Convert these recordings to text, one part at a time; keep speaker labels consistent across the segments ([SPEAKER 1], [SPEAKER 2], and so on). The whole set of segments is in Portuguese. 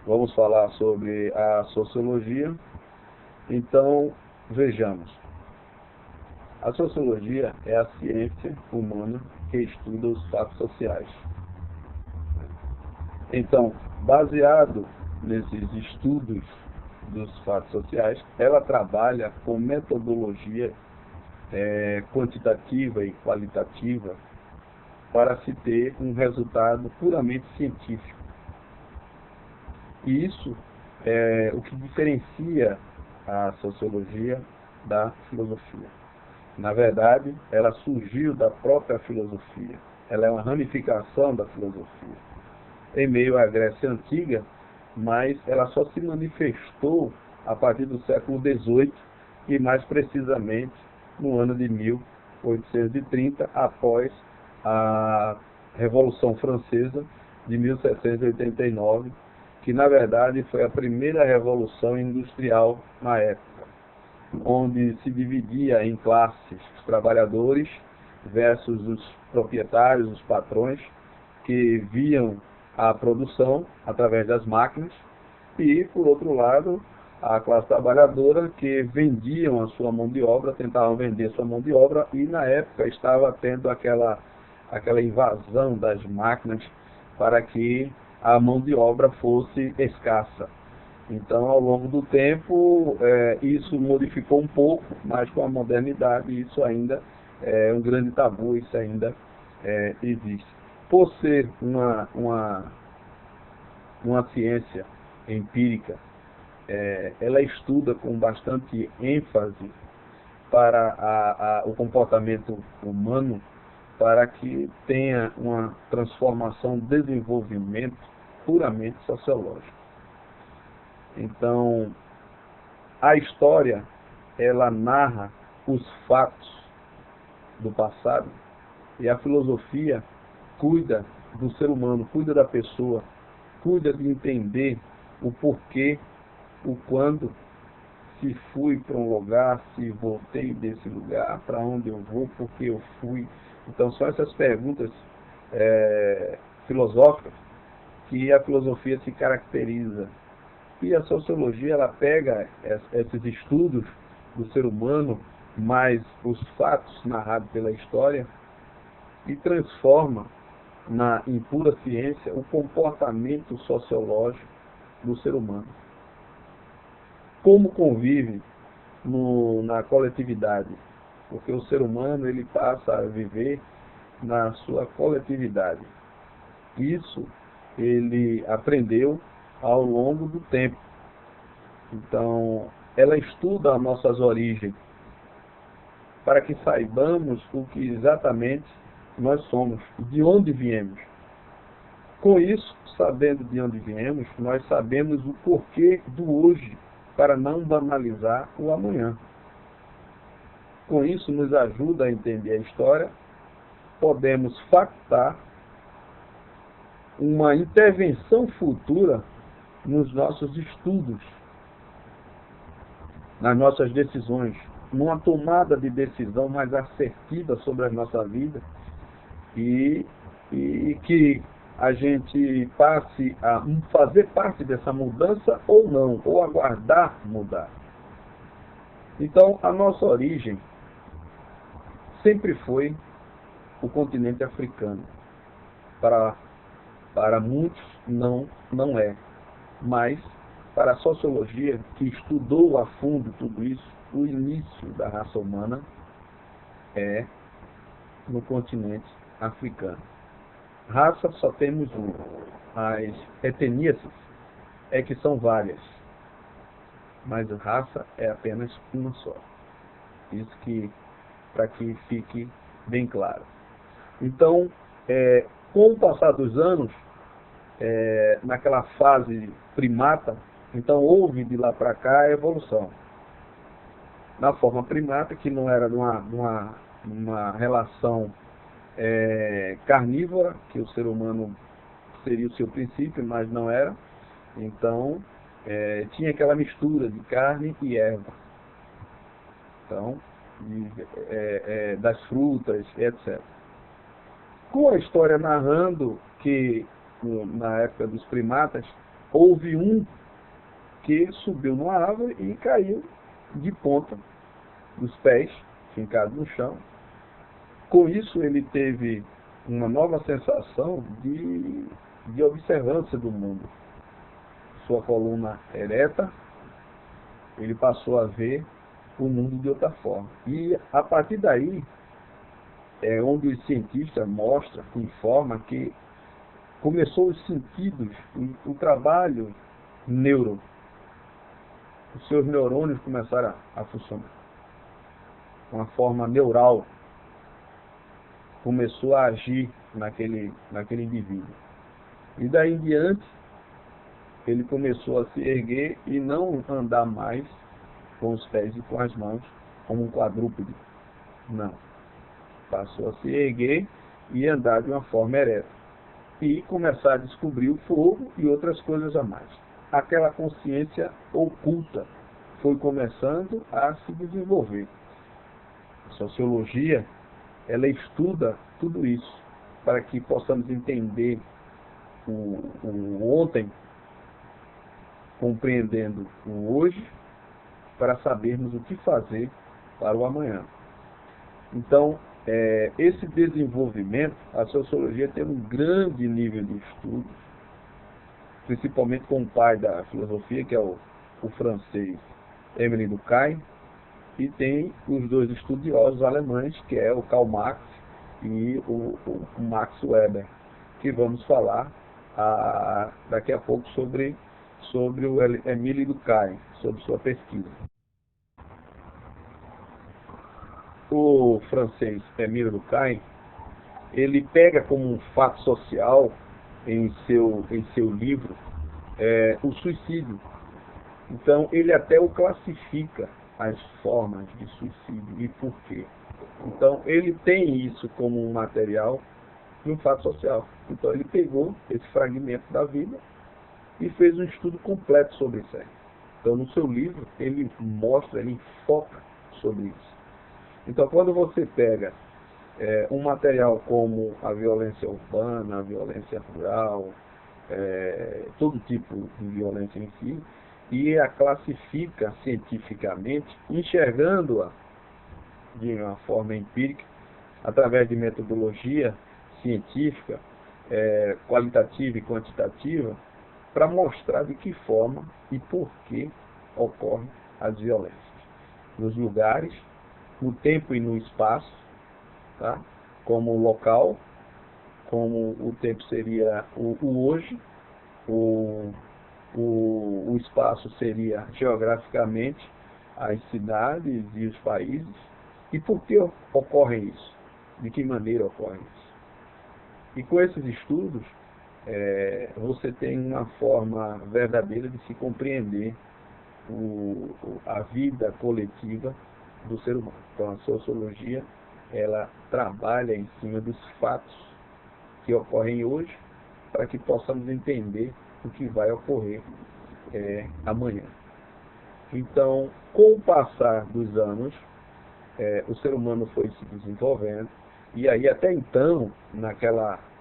[SPEAKER 1] Vamos falar sobre a sociologia. Então, vejamos. A sociologia é a ciência humana que estuda os fatos sociais. Então, baseado nesses estudos dos fatos sociais, ela trabalha com metodologia quantitativa e qualitativa para se ter um resultado puramente científico. E isso é o que diferencia a sociologia da filosofia. Na verdade, ela surgiu da própria filosofia. Ela é uma ramificação da filosofia. Em meio à Grécia Antiga, mas ela só se manifestou a partir do século XVIII e mais precisamente no ano de 1830, após a Revolução Francesa de 1789, que na verdade foi a primeira revolução industrial na época, onde se dividia em classes os trabalhadores versus os proprietários, os patrões, que viam a produção através das máquinas, e, por outro lado, a classe trabalhadora, que vendiam a sua mão de obra, tentavam vender sua mão de obra, e na época estava tendo aquela invasão das máquinas para que a mão de obra fosse escassa. Então, ao longo do tempo, isso modificou um pouco, mas com a modernidade isso ainda é um grande tabu, isso ainda existe. Por ser uma ciência empírica, ela estuda com bastante ênfase para o comportamento humano, para que tenha uma transformação, desenvolvimento puramente sociológico. Então, a história, ela narra os fatos do passado, e a filosofia cuida do ser humano, cuida da pessoa, cuida de entender o porquê, o quando, se fui para um lugar, se voltei desse lugar, para onde eu vou, por que eu fui. Então, são essas perguntas filosóficas que a filosofia se caracteriza. E a sociologia, ela pega esses estudos do ser humano, mais os fatos narrados pela história, e transforma em pura ciência o comportamento sociológico do ser humano. Como convive na coletividade, porque o ser humano ele passa a viver na sua coletividade. Isso ele aprendeu ao longo do tempo. Então, ela estuda as nossas origens, para que saibamos o que exatamente nós somos, de onde viemos. Com isso, sabendo de onde viemos, nós sabemos o porquê do hoje, para não banalizar o amanhã. Com isso, nos ajuda a entender a história, podemos factar uma intervenção futura nos nossos estudos, nas nossas decisões, numa tomada de decisão mais assertiva sobre a nossa vida, e que a gente passe a fazer parte dessa mudança ou não, ou aguardar mudar. Então, a nossa origem sempre foi o continente africano. Para muitos não é, mas para a sociologia, que estudou a fundo tudo isso, o início da raça humana é no continente africano. Raça só temos uma. As etnias é que são várias, mas raça é apenas uma só. Isso para que fique bem claro. Então, com o passar dos anos, naquela fase primata, então houve de lá para cá a evolução. Na forma primata, que não era numa relação carnívora, que o ser humano seria o seu princípio, mas não era. Então, tinha aquela mistura de carne e erva. Então, das frutas, etc. Com a história narrando que, na época dos primatas, houve um que subiu numa árvore e caiu de ponta dos pés, fincado no chão. Com isso, ele teve uma nova sensação de observância do mundo. Sua coluna ereta, ele passou a ver o mundo de outra forma. E, a partir daí, é onde os cientistas mostram, informam que começou os sentidos, o trabalho neuro. Os seus neurônios começaram a funcionar. Uma forma neural começou a agir naquele indivíduo. E daí em diante, ele começou a se erguer e não andar mais com os pés e com as mãos, como um quadrúpede. Não. Passou a se erguer e andar de uma forma ereta. E começar a descobrir o fogo e outras coisas a mais. Aquela consciência oculta foi começando a se desenvolver. A sociologia, ela estuda tudo isso, para que possamos entender o ontem, compreendendo o hoje, para sabermos o que fazer para o amanhã. Então, esse desenvolvimento, a sociologia tem um grande nível de estudos, principalmente com o pai da filosofia, que é o francês Émile Durkheim, e tem os dois estudiosos alemães, que é o Karl Marx e o Max Weber, que vamos falar daqui a pouco sobre o Émile Durkheim, sobre sua pesquisa. O francês Émile Durkheim, ele pega como um fato social em seu livro o suicídio. Então, ele até o classifica, as formas de suicídio e por quê. Então, ele tem isso como um material de um fato social. Então, ele pegou esse fragmento da vida e fez um estudo completo sobre isso aí. Então, no seu livro, ele mostra, ele enfoca sobre isso. Então, quando você pega um material como a violência urbana, a violência rural, todo tipo de violência em si, e a classifica cientificamente, enxergando-a de uma forma empírica, através de metodologia científica, qualitativa e quantitativa, para mostrar de que forma e por que ocorrem as violências. Nos lugares, no tempo e no espaço, tá? Como local, como o tempo seria o hoje, o espaço seria geograficamente as cidades e os países. E por que ocorre isso? De que maneira ocorre isso? E com esses estudos, você tem uma forma verdadeira de se compreender a vida coletiva do ser humano. Então, a sociologia, ela trabalha em cima dos fatos que ocorrem hoje, para que possamos entender o que vai ocorrer amanhã. Então, com o passar dos anos, o ser humano foi se desenvolvendo, e aí até então,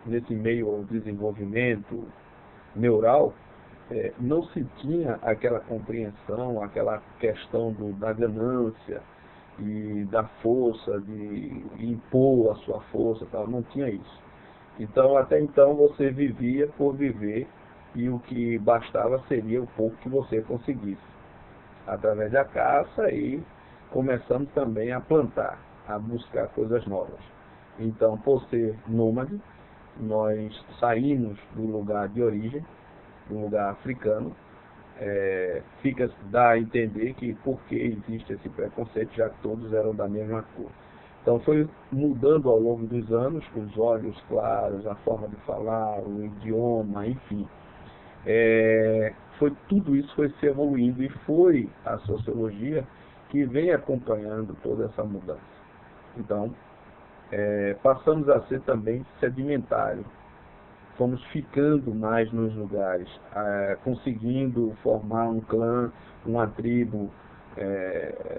[SPEAKER 1] nesse meio ao desenvolvimento neural, não se tinha aquela compreensão, aquela questão da ganância e da força, de impor a sua força, tal, não tinha isso. Então, até então, você vivia por viver, e o que bastava seria o pouco que você conseguisse, através da caça, e começamos também a plantar, a buscar coisas novas. Então, por ser nômade, nós saímos do lugar de origem, do lugar africano. Dá a entender que por que existe esse preconceito, já que todos eram da mesma cor. Então foi mudando ao longo dos anos, os olhos claros, a forma de falar, o idioma, enfim. Tudo isso foi se evoluindo, e foi a sociologia que vem acompanhando toda essa mudança. Então, passamos a ser também sedimentários. Fomos ficando mais nos lugares, conseguindo formar um clã, uma tribo,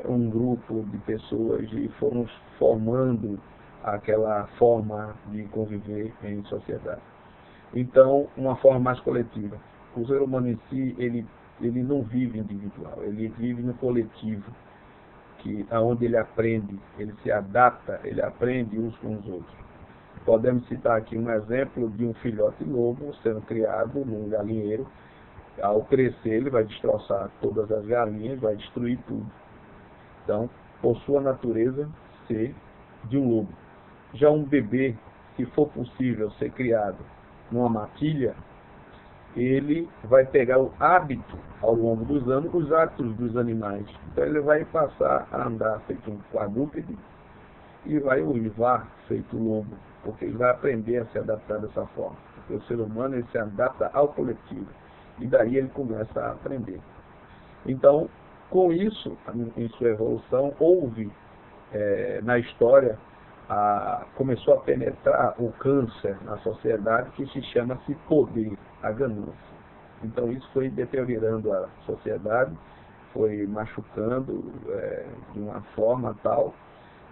[SPEAKER 1] um grupo de pessoas, e fomos formando aquela forma de conviver em sociedade. Então, uma forma mais coletiva. o ser humano em si, ele não vive individual, ele vive no coletivo, onde ele aprende, ele se adapta, ele aprende uns com os outros. Podemos citar aqui um exemplo de um filhote lobo sendo criado num galinheiro. Ao crescer, ele vai destroçar todas as galinhas, vai destruir tudo. Então, por sua natureza, ser de um lobo. Já um bebê, se for possível ser criado numa matilha, ele vai pegar o hábito, ao longo dos anos, os hábitos dos animais. Então ele vai passar a andar feito um quadrúpede e vai uivar feito lobo, porque ele vai aprender a se adaptar dessa forma. Porque o ser humano ele se adapta ao coletivo, e daí ele começa a aprender. Então, com isso, em sua evolução, houve na história, começou a penetrar o câncer na sociedade, que se chama-se poder, a ganância. Então isso foi deteriorando a sociedade, foi machucando de uma forma tal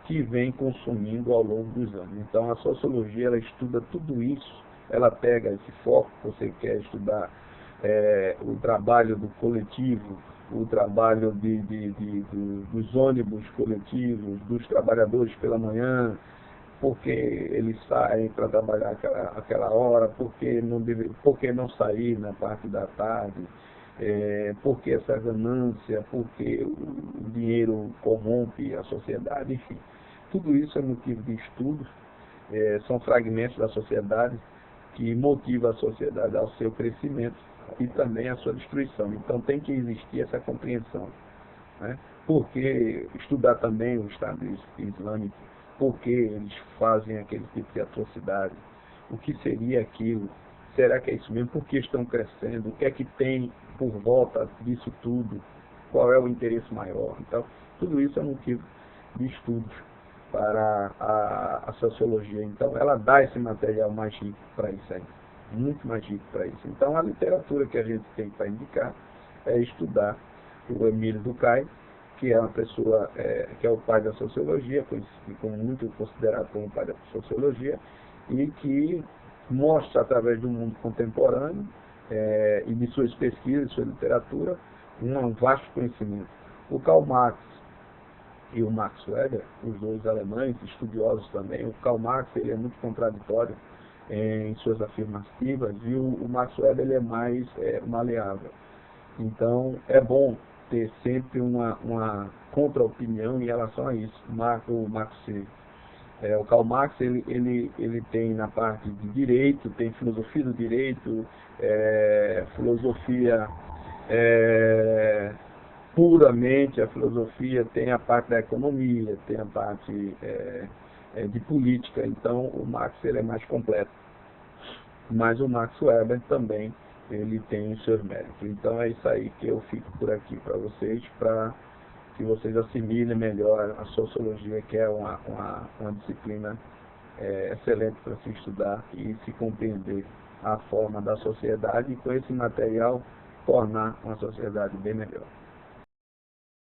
[SPEAKER 1] que vem consumindo ao longo dos anos. Então a sociologia, ela estuda tudo isso, ela pega esse foco, você quer estudar o trabalho do coletivo, o trabalho dos ônibus coletivos, dos trabalhadores pela manhã, porque eles saem para trabalhar aquela hora, porque não sair na parte da tarde, porque essa ganância, porque o dinheiro corrompe a sociedade, enfim. Tudo isso é motivo de estudo, são fragmentos da sociedade que motivam a sociedade ao seu crescimento e também à sua destruição. Então tem que existir essa compreensão, né? Porque estudar também o Estado Islâmico, por que eles fazem aquele tipo de atrocidade, o que seria aquilo, será que é isso mesmo, por que estão crescendo, o que é que tem por volta disso tudo, qual é o interesse maior. Então tudo isso é motivo de estudos para a sociologia. Então ela dá esse material mais rico para isso aí, muito mais rico para isso. Então a literatura que a gente tem para indicar é estudar o Emile Durkheim, que é uma pessoa que é o pai da sociologia, muito considerado como o pai da sociologia, e que mostra através do mundo contemporâneo e de suas pesquisas, sua literatura, um vasto conhecimento. O Karl Marx e o Max Weber, os dois alemães, estudiosos também. O Karl Marx ele é muito contraditório em suas afirmativas, e o Max Weber ele é mais maleável. Então é bom ter sempre uma contra-opinião em relação a isso. O Karl Marx ele tem na parte de direito, tem filosofia do direito, filosofia puramente a filosofia, tem a parte da economia, tem a parte de política. Então o Marx ele é mais completo, mas o Max Weber também ele tem os seus méritos. Então é isso aí que eu fico por aqui para vocês, para que vocês assimilem melhor a sociologia, que é uma disciplina excelente para se estudar e se compreender a forma da sociedade, e com esse material tornar uma sociedade bem melhor.